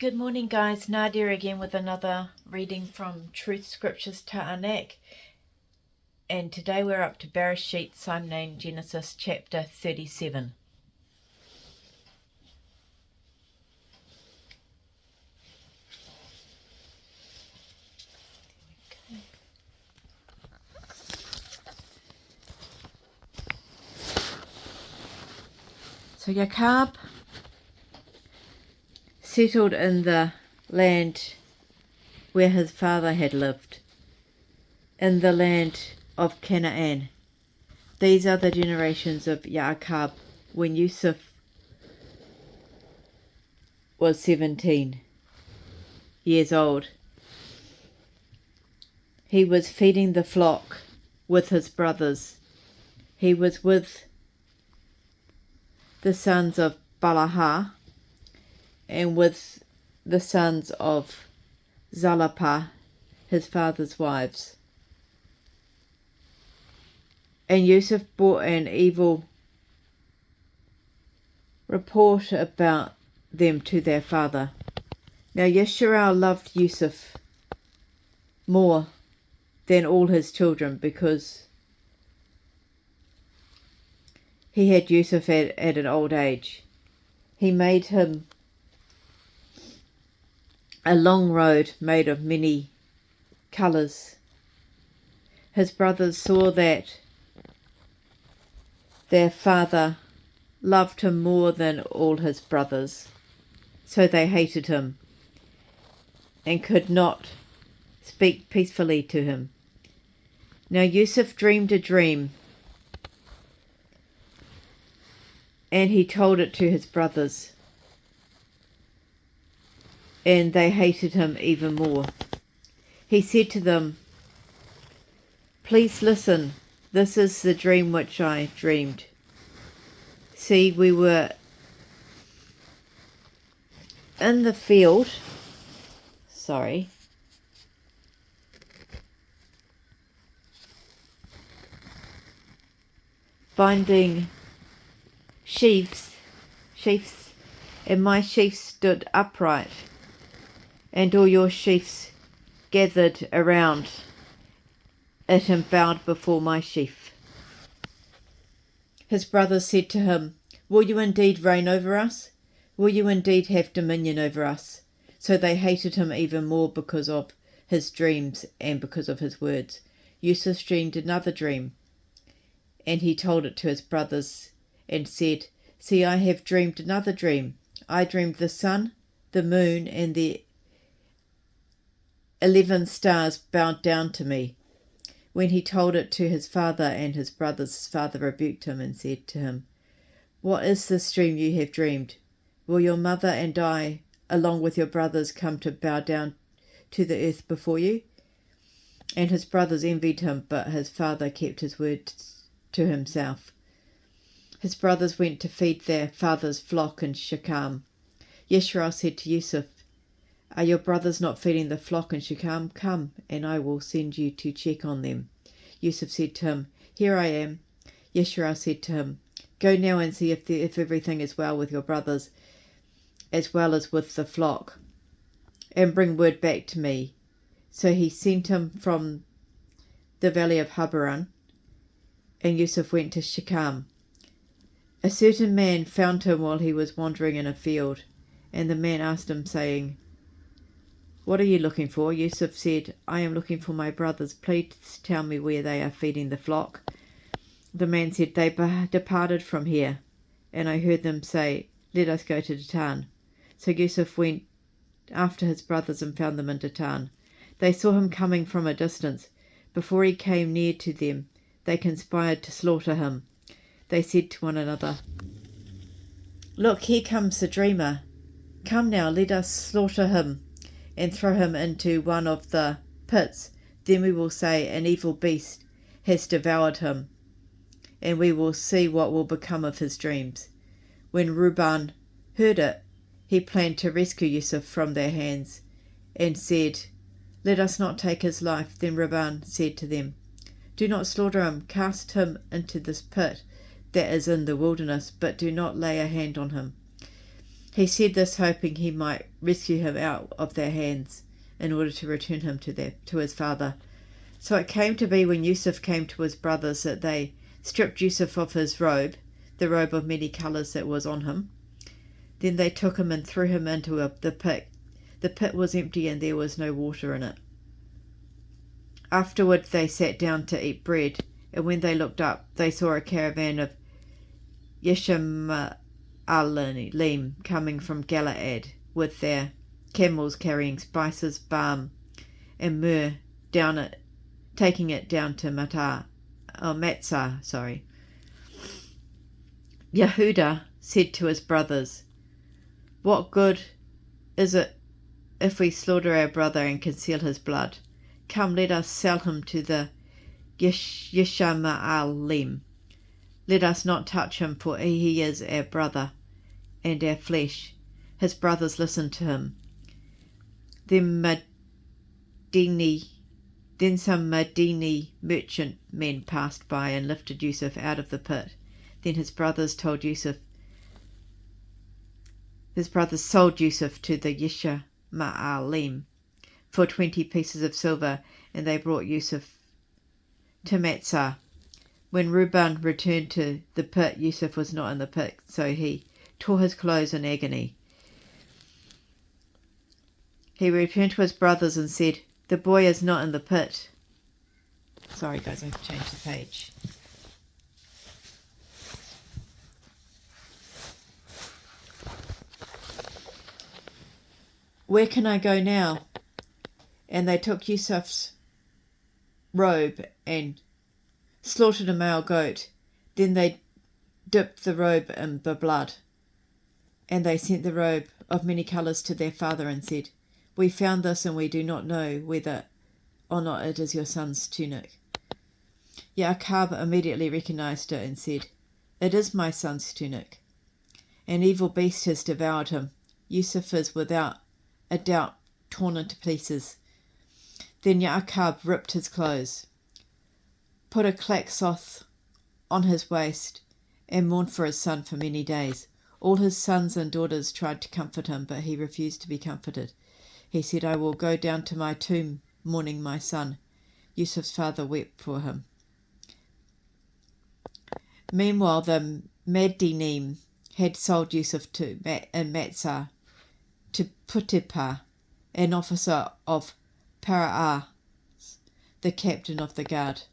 Good morning, guys. Nadia again with another reading from Truth Scriptures Ta'anak. And today we're up to Barashiyt, Psalm named Genesis chapter 37. So Jacob settled in the land where his father had lived, in the land of Canaan. These are the generations of Jacob when Yusuf was 17 years old. He was feeding the flock with his brothers. He was with the sons of Barashiyt and with the sons of Zalapah, his father's wives. And Yusuf brought an evil report about them to their father. Now Yisrael loved Yusuf more than all his children, because he had Yusuf at an old age. He made him a long robe made of many colours. His brothers saw that their father loved him more than all his brothers, so they hated him and could not speak peacefully to him. Now Yusuf dreamed a dream, and he told it to his brothers, and they hated him even more. He said to them, "Please listen, this is the dream which I dreamed. See, we were in the field, binding sheaves, and my sheaf stood upright, and all your sheaves gathered around it and bowed before my sheaf." His brothers said to him, "Will you indeed reign over us? Will you indeed have dominion over us?" So they hated him even more because of his dreams and because of his words. Yusuf dreamed another dream, and he told it to his brothers and said, "See, I have dreamed another dream. I dreamed the sun, the moon, and the 11 stars bowed down to me." When he told it to his father and his brothers, his father rebuked him and said to him, "What is this dream you have dreamed? Will your mother and I, along with your brothers, come to bow down to the earth before you?" And his brothers envied him, but his father kept his word to himself. His brothers went to feed their father's flock in Shechem. Yisrael said to Yusuf, "Are your brothers not feeding the flock in Shechem? Come, and I will send you to check on them." Yusuf said to him, "Here I am." Yisrael said to him, "Go now and see if everything is well with your brothers, as well as with the flock, and bring word back to me." So he sent him from the valley of Habaran, and Yusuf went to Shechem. A certain man found him while he was wandering in a field, and the man asked him, saying, "What are you looking for?" Yusuf said, "I am looking for my brothers. Please tell me where they are feeding the flock." The man said, "They departed from here, and I heard them say, 'Let us go to Datan.'" So Yusuf went after his brothers and found them in Datan. They saw him coming from a distance. Before he came near to them, they conspired to slaughter him. They said to one another, "Look, here comes the dreamer. Come now, let us slaughter him and throw him into one of the pits. Then we will say, 'An evil beast has devoured him,' and we will see what will become of his dreams." When Reuben heard it, he planned to rescue Yusuf from their hands and said, "Let us not take his life." Then Reuben said to them, "Do not slaughter him. Cast him into this pit that is in the wilderness, but do not lay a hand on him." He said this hoping he might rescue him out of their hands in order to return him to his father. So it came to be when Yusuf came to his brothers that they stripped Yusuf of his robe, the robe of many colours that was on him. Then they took him and threw him into the pit. The pit was empty and there was no water in it. Afterward they sat down to eat bread, and when they looked up, they saw a caravan of Yishmaelim coming from Gilead with their camels carrying spices, balm, and myrrh, taking it down to Matzah. Yehuda said to his brothers, "What good is it if we slaughter our brother and conceal his blood? Come, let us sell him to the Yishmaelim. Let us not touch him, for he is our brother and our flesh." His brothers listened to him. Then some Madini merchant men passed by and lifted Yusuf out of the pit. Then his brothers sold Yusuf to the Yishmaelim for 20 pieces of silver, and they brought Yusuf to Matzah. When Reuben returned to the pit, Yusuf was not in the pit, so he tore his clothes in agony. He returned to his brothers and said, "The boy is not in the pit." Sorry guys, I've changed the page. "Where can I go now?" And they took Yusuf's robe and slaughtered a male goat. Then they dipped the robe in the blood. And they sent the robe of many colours to their father and said, "We found this and we do not know whether or not it is your son's tunic." Yaakov immediately recognized it and said, "It is my son's tunic. An evil beast has devoured him. Yusuf is without a doubt torn into pieces." Then Yaakov ripped his clothes, put a cloth on his waist, and mourned for his son for many days. All his sons and daughters tried to comfort him, but he refused to be comforted. He said, "I will go down to my tomb mourning my son." Yusuf's father wept for him. Meanwhile, the Medinim had sold Yusuf in Matzah to Potiphar, an officer of Para'ah, the captain of the guard.